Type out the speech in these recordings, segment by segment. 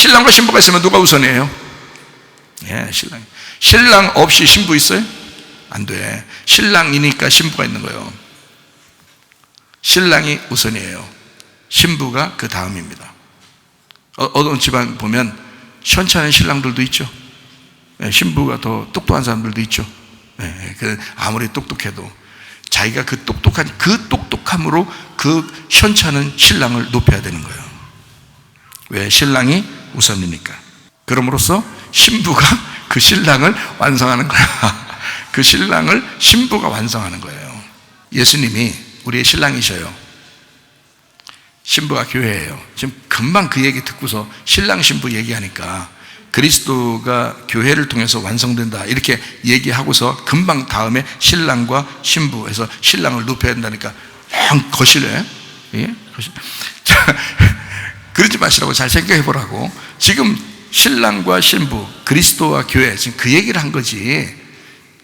신랑과 신부가 있으면 누가 우선이에요? 예, 신랑 없이 신부 있어요? 안 돼. 신랑이니까 신부가 있는 거예요. 신랑이 우선이에요. 신부가 그 다음입니다. 어떤 집안 보면 시원찮은 신랑들도 있죠. 신부가 더 똑똑한 사람들도 있죠. 아무리 똑똑해도 자기가 그 똑똑함으로 그 시원찮은 신랑을 높여야 되는 거예요. 왜? 신랑이 우선이니까. 그럼으로써 신부가 그 신랑을 완성하는 거야. 그 신랑을 신부가 완성하는 거예요. 예수님이 우리의 신랑이셔요. 신부가 교회예요. 지금 금방 그 얘기 듣고서 신랑 신부 얘기하니까 그리스도가 교회를 통해서 완성된다 이렇게 얘기하고서 금방 다음에 신랑과 신부에서 신랑을 높여야 된다니까 거실에, 예? 거실. 자, 그러지 마시라고 잘 생각해 보라고. 지금 신랑과 신부, 그리스도와 교회, 지금 그 얘기를 한 거지.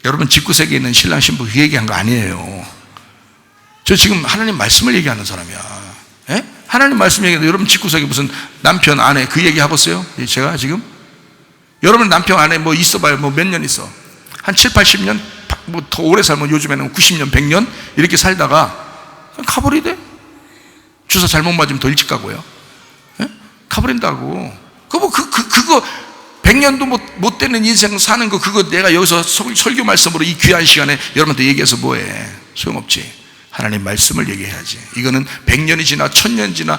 여러분 집구석에 있는 신랑 신부 그 얘기한 거 아니에요. 저 지금 하나님 말씀을 얘기하는 사람이야. 예? 하나님 말씀 얘기하는데 여러분 집구석에 무슨 남편 아내 그 얘기 하겠어요? 제가 지금 여러분 남편 아내 뭐 있어봐요. 뭐 몇 년 있어? 한 7, 80년? 뭐 더 오래 살면 요즘에는 90년, 100년 이렇게 살다가 가버리대. 주사 잘못 맞으면 더 일찍 가고요. 예? 가버린다고. 그거 100년도 못 되는 인생 사는 거 그거 내가 여기서 설교 말씀으로 이 귀한 시간에 여러분한테 얘기해서 뭐해? 소용없지. 하나님 말씀을 얘기해야지. 이거는 100년이 지나 1000년 지나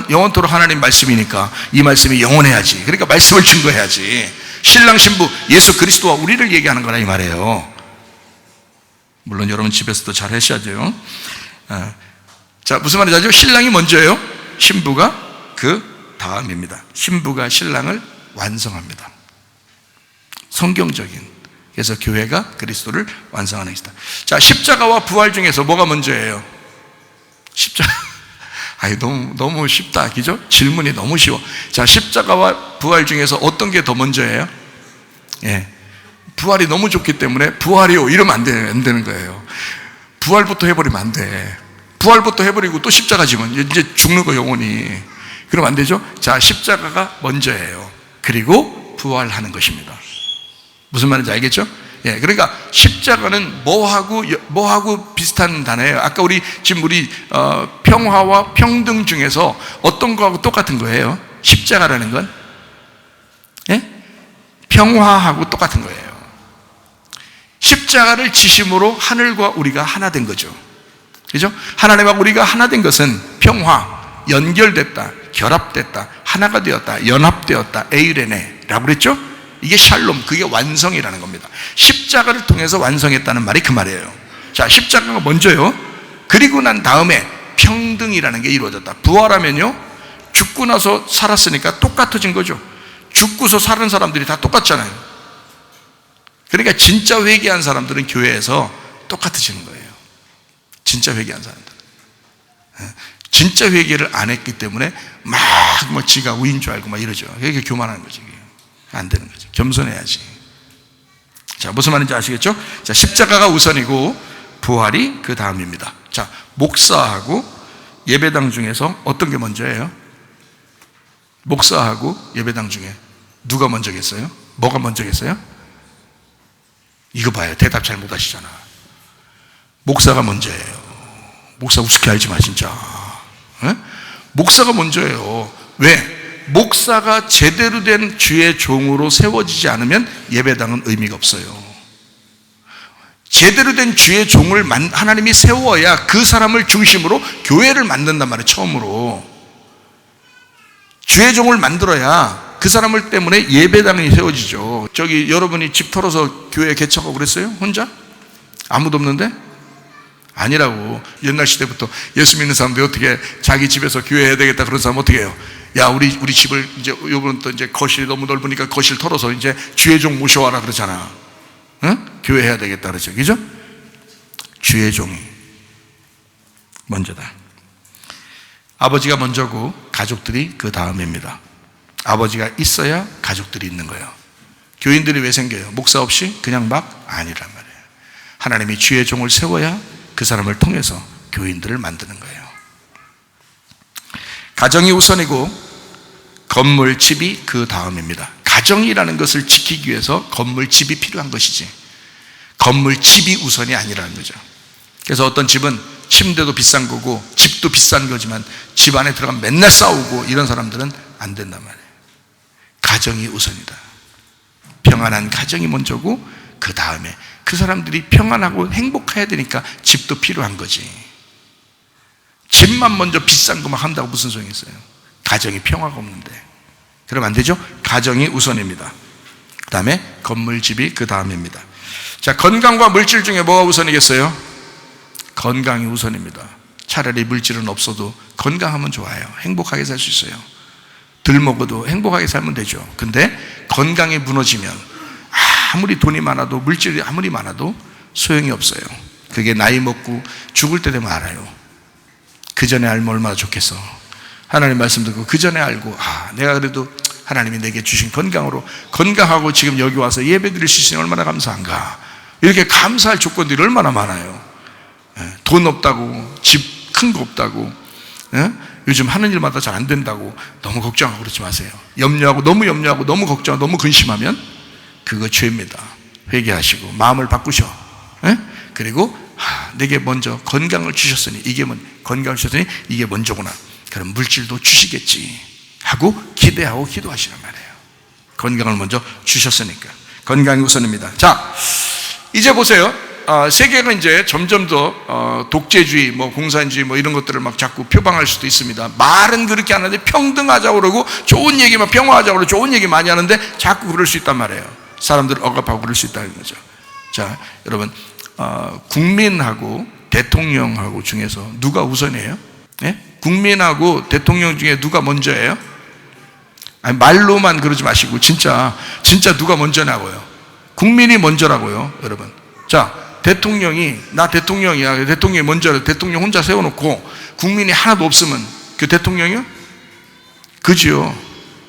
영원토록 하나님 말씀이니까 이 말씀이 영원해야지. 그러니까 말씀을 증거해야지. 신랑 신부 예수 그리스도와 우리를 얘기하는 거라 이 말이에요. 물론 여러분 집에서도 잘 하셔야죠. 자, 무슨 말인지 알죠? 신랑이 먼저예요. 신부가 그 다음입니다. 신부가 신랑을 완성합니다. 성경적인. 그래서 교회가 그리스도를 완성하는 것이다. 자, 십자가와 부활 중에서 뭐가 먼저예요? 십자가. 아니, 너무 쉽다. 그죠? 질문이 너무 쉬워. 자, 십자가와 부활 중에서 어떤 게 더 먼저예요? 예. 부활이 너무 좋기 때문에 부활이요. 이러면 안 되는 거예요. 부활부터 해버리면 안 돼. 부활부터 해버리고 또 십자가 지면 이제 죽는 거 영원히. 그러면 안 되죠? 자, 십자가가 먼저예요. 그리고 부활하는 것입니다. 무슨 말인지 알겠죠? 예, 그러니까 십자가는 뭐하고 비슷한 단어예요. 아까 우리 평화와 평등 중에서 어떤 거하고 똑같은 거예요? 십자가라는 건? 예? 평화하고 똑같은 거예요. 십자가를 지심으로 하늘과 우리가 하나 된 거죠. 그죠? 하나님과 우리가 하나 된 것은 평화, 연결됐다, 결합됐다, 하나가 되었다, 연합되었다, 에이레네라고 그랬죠? 이게 샬롬, 그게 완성이라는 겁니다. 십자가를 통해서 완성했다는 말이 그 말이에요. 자, 십자가가 먼저요. 그리고 난 다음에 평등이라는 게 이루어졌다. 부활하면요, 죽고 나서 살았으니까 똑같아진 거죠. 죽고서 사는 사람들이 다 똑같잖아요. 그러니까 진짜 회개한 사람들은 교회에서 똑같아지는 거예요. 진짜 회개한 사람들. 진짜 회개를 안 했기 때문에 막 지가 우인 줄 알고 막 이러죠. 그게 교만한 거지. 안 되는 거죠. 겸손해야지. 자, 무슨 말인지 아시겠죠? 자, 십자가가 우선이고 부활이 그 다음입니다. 자, 목사하고 예배당 중에서 어떤 게 먼저예요? 목사하고 예배당 중에 누가 먼저겠어요? 뭐가 먼저겠어요? 이거 봐요. 대답 잘 못하시잖아. 목사가 먼저예요. 목사 우습게 알지 마 진짜. 에? 목사가 먼저예요. 왜? 목사가 제대로 된 주의 종으로 세워지지 않으면 예배당은 의미가 없어요. 제대로 된 주의 종을 하나님이 세워야 그 사람을 중심으로 교회를 만든단 말이에요. 처음으로 주의 종을 만들어야 그 사람을 때문에 예배당이 세워지죠. 저기 여러분이 집 털어서 교회 개척하고 그랬어요? 혼자? 아무도 없는데? 아니라고. 옛날 시대부터 예수 믿는 사람들이 어떻게 자기 집에서 교회 해야 되겠다 그런 사람 어떻게 해요? 야, 우리 집을 이제 요번 또 이제 거실이 너무 넓으니까 거실 털어서 이제 주의 종 모셔와라 그러잖아. 응? 교회 해야 되겠다 그러죠. 그죠? 주의 종이 먼저다. 아버지가 먼저고 가족들이 그 다음입니다. 아버지가 있어야 가족들이 있는 거예요. 교인들이 왜 생겨요? 목사 없이 그냥 막 아니란 말이에요. 하나님이 주의 종을 세워야 그 사람을 통해서 교인들을 만드는 거예요. 가정이 우선이고 건물, 집이 그 다음입니다. 가정이라는 것을 지키기 위해서 건물, 집이 필요한 것이지 건물, 집이 우선이 아니라는 거죠. 그래서 어떤 집은 침대도 비싼 거고 집도 비싼 거지만 집 안에 들어가면 맨날 싸우고 이런 사람들은 안 된단 말이에요. 가정이 우선이다. 평안한 가정이 먼저고 그 다음에 그 사람들이 평안하고 행복해야 되니까 집도 필요한 거지. 집만 먼저 비싼 것만 한다고 무슨 소용이 있어요? 가정이 평화가 없는데. 그러면 안 되죠? 가정이 우선입니다. 그 다음에 건물, 집이 그 다음입니다. 자, 건강과 물질 중에 뭐가 우선이겠어요? 건강이 우선입니다. 차라리 물질은 없어도 건강하면 좋아요. 행복하게 살 수 있어요. 덜 먹어도 행복하게 살면 되죠. 근데 건강이 무너지면 아무리 돈이 많아도 물질이 아무리 많아도 소용이 없어요. 그게 나이 먹고 죽을 때 되면 알아요. 그 전에 알면 얼마나 좋겠어. 하나님 말씀 듣고 그 전에 알고 내가 그래도 하나님이 내게 주신 건강으로 건강하고 지금 여기 와서 예배 드릴 수 있으니 얼마나 감사한가. 이렇게 감사할 조건들이 얼마나 많아요. 돈 없다고, 집 큰 거 없다고, 요즘 하는 일마다 잘 안 된다고 너무 걱정하고 그러지 마세요. 염려하고 너무 염려하고 너무 걱정하고 너무 근심하면 그거 죄입니다. 회개하시고 마음을 바꾸셔. 그리고 내게 먼저 건강을 주셨으니 건강을 주셨으니 이게 먼저구나. 그럼 물질도 주시겠지 하고 기대하고 기도하시란 말이에요. 건강을 먼저 주셨으니까 건강이 우선입니다. 자, 이제 보세요. 세계가 이제 점점 더 독재주의, 공산주의 이런 것들을 막 자꾸 표방할 수도 있습니다. 말은 그렇게 안 하는데 평등하자고 그러고 좋은 얘기만 평화하자고 그러고 좋은 얘기 많이 하는데 자꾸 그럴 수 있단 말이에요. 사람들을 억압하고 그럴 수 있다는 거죠. 자, 여러분, 국민하고 대통령하고 중에서 누가 우선이에요? 네? 국민하고 대통령 중에 누가 먼저예요? 아니, 말로만 그러지 마시고 진짜 누가 먼저냐고요. 국민이 먼저라고요, 여러분. 자, 대통령이 나 대통령이야. 대통령이 먼저 대통령 혼자 세워놓고 국민이 하나도 없으면 그 대통령이요? 그지요.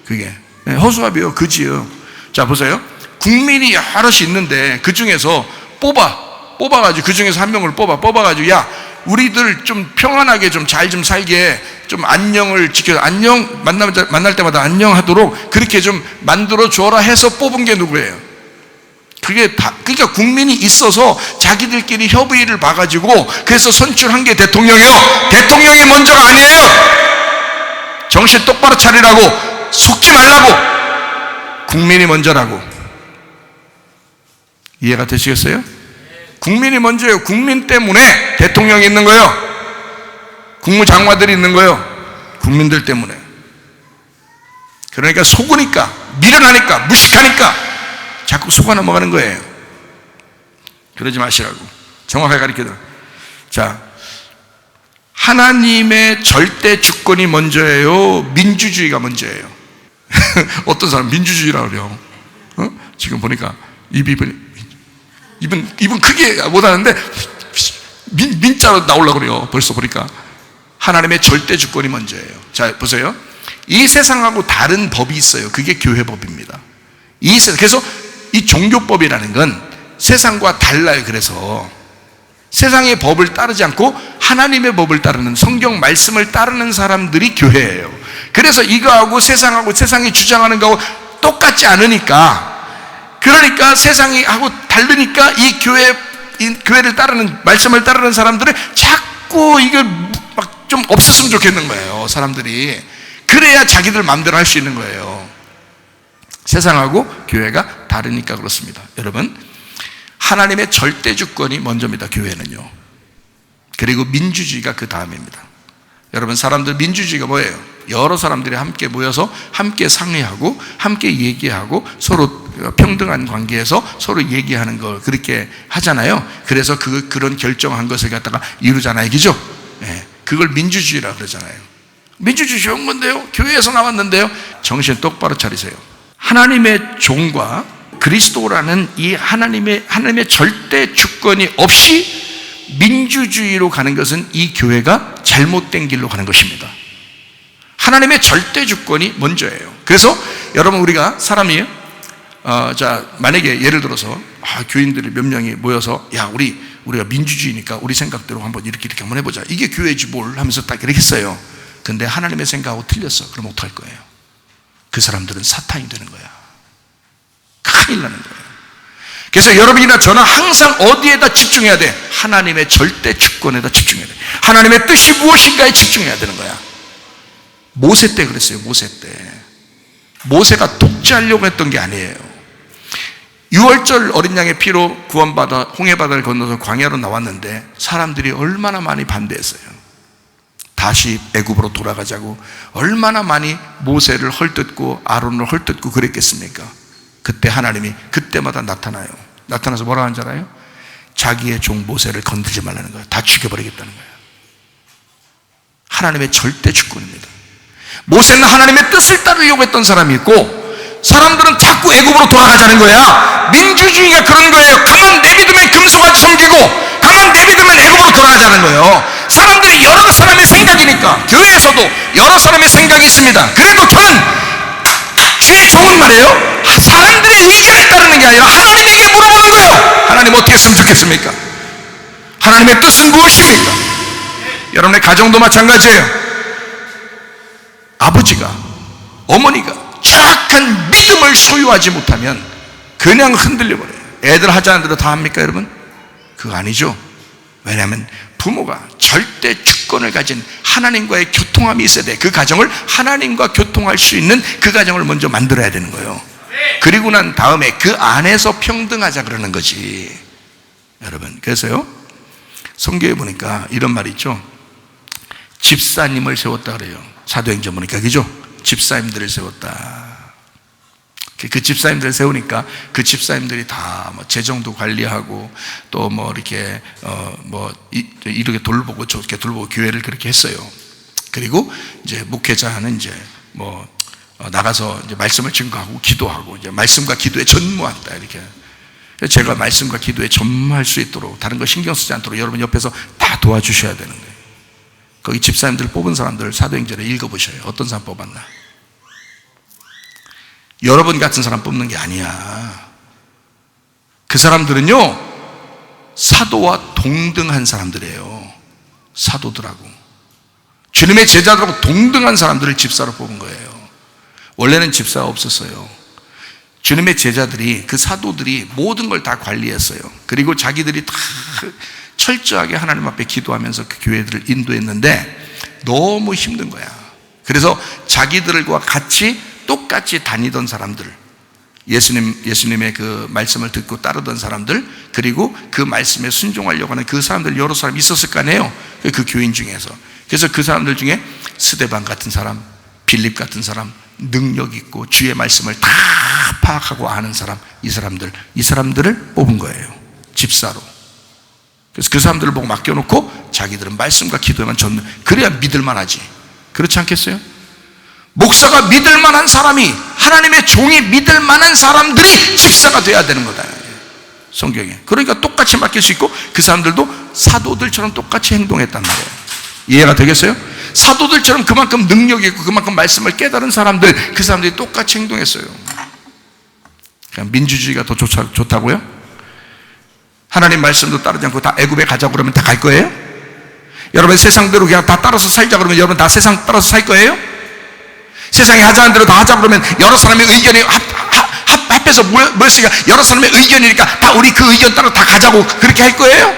그게 허수아비요. 그지요. 자, 보세요. 국민이 여럿이 있는데 그 중에서 뽑아가지고 그 중에서 한 명을 뽑아가지고 야, 우리들 좀 평안하게 좀 잘 좀 살게 좀 안녕을 지켜 안녕 만날 때마다 안녕하도록 그렇게 좀 만들어 줘라 해서 뽑은 게 누구예요? 그러니까 국민이 있어서 자기들끼리 협의를 봐가지고 그래서 선출한 게 대통령이요. 대통령이 먼저가 아니에요. 정신 똑바로 차리라고, 속지 말라고. 국민이 먼저라고. 이해가 되시겠어요? 국민이 먼저예요. 국민 때문에 대통령이 있는 거예요. 국무장관들이 있는 거예요. 국민들 때문에. 그러니까 속으니까, 밀어나니까, 무식하니까 자꾸 속아 넘어가는 거예요. 그러지 마시라고. 정확하게 가르쳐드려. 자, 하나님의 절대 주권이 먼저예요? 민주주의가 먼저예요? 어떤 사람 민주주의라고 그래요. 지금 보니까 입은 크게 못하는데 민자로 나오려고 그래요. 벌써 보니까 하나님의 절대 주권이 먼저예요. 자, 보세요. 이 세상하고 다른 법이 있어요. 그게 교회법입니다. 그래서 이 종교법이라는 건 세상과 달라요. 그래서 세상의 법을 따르지 않고 하나님의 법을 따르는, 성경 말씀을 따르는 사람들이 교회예요. 그래서 이거하고 세상이 주장하는 거하고 똑같지 않으니까, 그러니까 세상이 하고 다르니까 이 교회를 따르는, 말씀을 따르는 사람들을 자꾸 이걸 막 좀 없었으면 좋겠는 거예요. 사람들이. 그래야 자기들 마음대로 할 수 있는 거예요. 세상하고 교회가 다르니까 그렇습니다. 여러분, 하나님의 절대 주권이 먼저입니다. 교회는요. 그리고 민주주의가 그 다음입니다. 여러분, 사람들 민주주의가 뭐예요? 여러 사람들이 함께 모여서 함께 상의하고 함께 얘기하고 서로 평등한 관계에서 서로 얘기하는 걸 그렇게 하잖아요. 그래서 그런 결정한 것을 갖다가 이루잖아요. 그죠? 네. 그걸 민주주의라고 그러잖아요. 민주주의 좋은 건데요? 교회에서 나왔는데요? 정신 똑바로 차리세요. 하나님의 종과 그리스도라는 이 하나님의 절대 주권이 없이 민주주의로 가는 것은 이 교회가 잘못된 길로 가는 것입니다. 하나님의 절대 주권이 먼저예요. 그래서 여러분, 우리가 사람이 만약에 예를 들어서 교인들이 몇 명이 모여서 야, 우리가 민주주의니까 우리 생각대로 한번 이렇게 한번 해보자. 이게 교회지 뭘 하면서 딱 이렇게 했어요. 근데 하나님의 생각하고 틀렸어. 그럼 어떡할 거예요? 그 사람들은 사탄이 되는 거야. 큰일 나는 거야. 그래서 여러분이나 저나 항상 어디에다 집중해야 돼? 하나님의 절대 주권에다 집중해야 돼. 하나님의 뜻이 무엇인가에 집중해야 되는 거야. 모세 때 그랬어요. 모세 때. 모세가 독재하려고 했던 게 아니에요. 6월절 어린 양의 피로 구원받아 홍해바다를 건너서 광야로 나왔는데 사람들이 얼마나 많이 반대했어요. 다시 애굽으로 돌아가자고 얼마나 많이 모세를 헐뜯고 아론을 헐뜯고 그랬겠습니까? 그때 하나님이 그때마다 나타나요. 나타나서 뭐라 하는 줄 알아요? 자기의 종 모세를 건들지 말라는 거예요. 다 죽여버리겠다는 거예요. 하나님의 절대 주권입니다. 모세는 하나님의 뜻을 따르려고 했던 사람이 있고, 사람들은 자꾸 애굽으로 돌아가자는 거야. 민주주의가 그런 거예요. 가만 내비두면 금송아지 섬기고, 가만 내비두면 애굽으로 돌아가자는 거예요. 사람들이 여러 사람의 생각이니까. 교회에서도 여러 사람의 생각이 있습니다. 그래도 저는 주의 종은 말이에요, 사람들의 의견에 따르는 게 아니라 하나님에게 물어보는 거예요. 하나님 어떻게 했으면 좋겠습니까? 하나님의 뜻은 무엇입니까? 여러분의 가정도 마찬가지예요. 아버지가, 어머니가 정확한 믿음을 소유하지 못하면 그냥 흔들려 버려요. 애들 하자는 대로 다 합니까, 여러분? 그거 아니죠. 왜냐하면 부모가 절대 주권을 가진 하나님과의 교통함이 있어야 돼. 그 가정을 하나님과 교통할 수 있는 그 가정을 먼저 만들어야 되는 거예요. 그리고 난 다음에 그 안에서 평등하자 그러는 거지, 여러분. 그래서요, 성경에 보니까 이런 말이 있죠. 집사님을 세웠다 그래요. 사도행전 보니까, 그죠? 집사님들을 세웠다. 그 집사님들을 세우니까 그 집사님들이 다 뭐 재정도 관리하고 또 뭐 이렇게 이렇게 돌보고 저렇게 돌보고 교회를 그렇게 했어요. 그리고 이제 목회자는 이제 나가서 이제 말씀을 증거하고 기도하고 이제 말씀과 기도에 전무한다, 이렇게. 제가 말씀과 기도에 전무할 수 있도록, 다른 거 신경 쓰지 않도록 여러분 옆에서 다 도와주셔야 되는 거예요. 거기 집사님들 뽑은 사람들 사도행전에 읽어보셔요. 어떤 사람 뽑았나? 여러분 같은 사람 뽑는 게 아니야. 그 사람들은요, 사도와 동등한 사람들이에요. 사도들하고 주님의 제자들하고 동등한 사람들을 집사로 뽑은 거예요. 원래는 집사가 없었어요. 주님의 제자들이, 그 사도들이 모든 걸 다 관리했어요. 그리고 자기들이 다 철저하게 하나님 앞에 기도하면서 그 교회들을 인도했는데 너무 힘든 거야. 그래서 자기들과 같이 똑같이 다니던 사람들, 예수님의 그 말씀을 듣고 따르던 사람들, 그리고 그 말씀에 순종하려고 하는 그 사람들, 여러 사람이 있었을 거 아니에요, 그 교인 중에서. 그래서 그 사람들 중에 스데반 같은 사람, 빌립 같은 사람, 능력 있고 주의 말씀을 다 파악하고 아는 사람, 이 사람들을 뽑은 거예요, 집사로. 그래서 그 사람들을 보고 맡겨놓고 자기들은 말씀과 기도에만 전문, 그래야 믿을만 하지. 그렇지 않겠어요? 목사가 믿을 만한 사람이, 하나님의 종이 믿을 만한 사람들이 집사가 돼야 되는 거다, 성경에. 그러니까 똑같이 맡길 수 있고, 그 사람들도 사도들처럼 똑같이 행동했단 말이에요. 이해가 되겠어요? 사도들처럼 그만큼 능력이 있고 그만큼 말씀을 깨달은 사람들, 그 사람들이 똑같이 행동했어요. 그냥 민주주의가 더 좋다고요? 하나님 말씀도 따르지 않고 다 애굽에 가자고 그러면 다 갈 거예요? 여러분 세상대로 그냥 다 따라서 살자 그러면 여러분 다 세상 따라서 살 거예요? 세상이 하자는 대로 다 하자 그러면 여러 사람의 의견이 합해서 모였으니까 여러 사람의 의견이니까 다 우리 그 의견 따라 다 가자고 그렇게 할 거예요?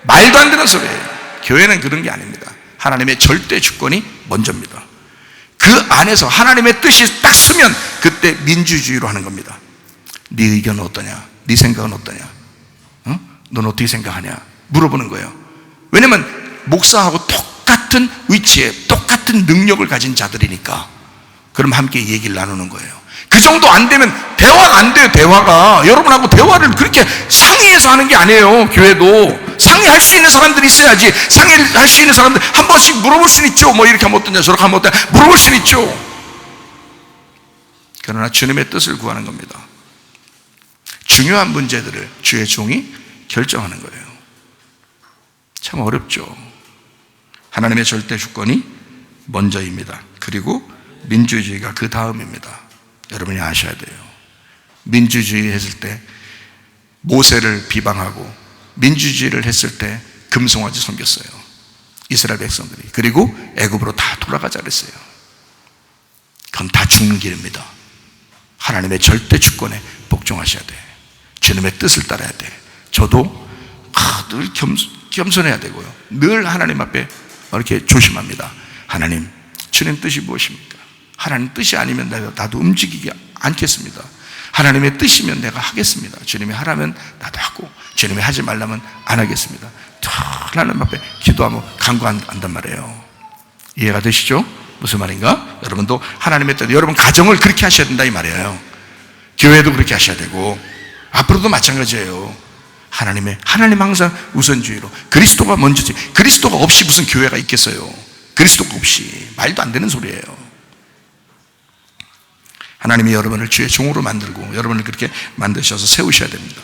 말도 안 되는 소리예요. 교회는 그런 게 아닙니다. 하나님의 절대 주권이 먼저입니다. 그 안에서 하나님의 뜻이 딱 쓰면 그때 민주주의로 하는 겁니다. 네 의견은 어떠냐? 네 생각은 어떠냐? 넌 어떻게 생각하냐? 물어보는 거예요. 왜냐면 목사하고 똑같은 위치에 똑같은 능력을 가진 자들이니까. 그럼 함께 얘기를 나누는 거예요. 그 정도 안 되면 대화가 안 돼요. 대화가. 여러분하고 대화를 그렇게 상의해서 하는 게 아니에요. 교회도 상의할 수 있는 사람들이 있어야지. 상의할 수 있는 사람들 한 번씩 물어볼 수는 있죠. 뭐 이렇게 하면 어떠냐, 저렇게 하면 어떠냐, 물어볼 수는 있죠. 그러나 주님의 뜻을 구하는 겁니다. 중요한 문제들을 주의 종이 결정하는 거예요. 참 어렵죠. 하나님의 절대 주권이 먼저입니다. 그리고 민주주의가 그 다음입니다. 여러분이 아셔야 돼요. 민주주의 했을 때 모세를 비방하고 민주주의를 했을 때 금송아지 섬겼어요, 이스라엘 백성들이. 그리고 애굽으로 다 돌아가자 그랬어요. 그건 다 죽는 길입니다. 하나님의 절대 주권에 복종하셔야 돼. 주님의 뜻을 따라야 돼. 저도 늘 겸손해야 되고요. 늘 하나님 앞에 이렇게 조심합니다. 하나님, 주님 뜻이 무엇입니까? 하나님 뜻이 아니면 나도 움직이지 않겠습니다. 하나님의 뜻이면 내가 하겠습니다. 주님이 하라면 나도 하고, 주님이 하지 말라면 안 하겠습니다. 하나님 앞에 기도하면 간구한단 말이에요. 이해가 되시죠? 무슨 말인가? 여러분도 하나님의 뜻, 여러분 가정을 그렇게 하셔야 된다 이 말이에요. 교회도 그렇게 하셔야 되고, 앞으로도 마찬가지예요. 하나님 항상 우선주의로, 그리스도가 먼저지. 그리스도가 없이 무슨 교회가 있겠어요? 그리스도가 없이. 말도 안 되는 소리예요. 하나님이 여러분을 주의 종으로 만들고 여러분을 그렇게 만드셔서 세우셔야 됩니다.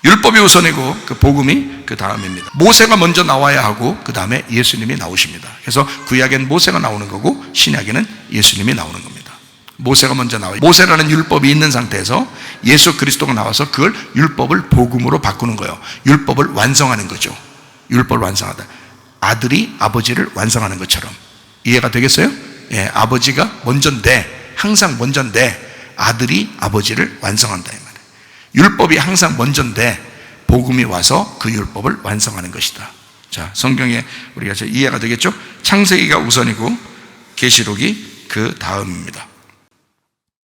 율법이 우선이고 그 복음이 그 다음입니다. 모세가 먼저 나와야 하고 그 다음에 예수님이 나오십니다. 그래서 구약에는 모세가 나오는 거고 신약에는 예수님이 나오는 겁니다. 모세가 먼저 나와요. 모세라는 율법이 있는 상태에서 예수 그리스도가 나와서 그걸 율법을 복음으로 바꾸는 거예요. 율법을 완성하는 거죠. 율법을 완성하다. 아들이 아버지를 완성하는 것처럼. 이해가 되겠어요? 예, 아버지가 먼저인데, 항상 먼저인데 아들이 아버지를 완성한다 이 말이에요. 율법이 항상 먼저인데 복음이 와서 그 율법을 완성하는 것이다. 자, 성경에 우리가 이해가 되겠죠? 창세기가 우선이고 계시록이 그 다음입니다.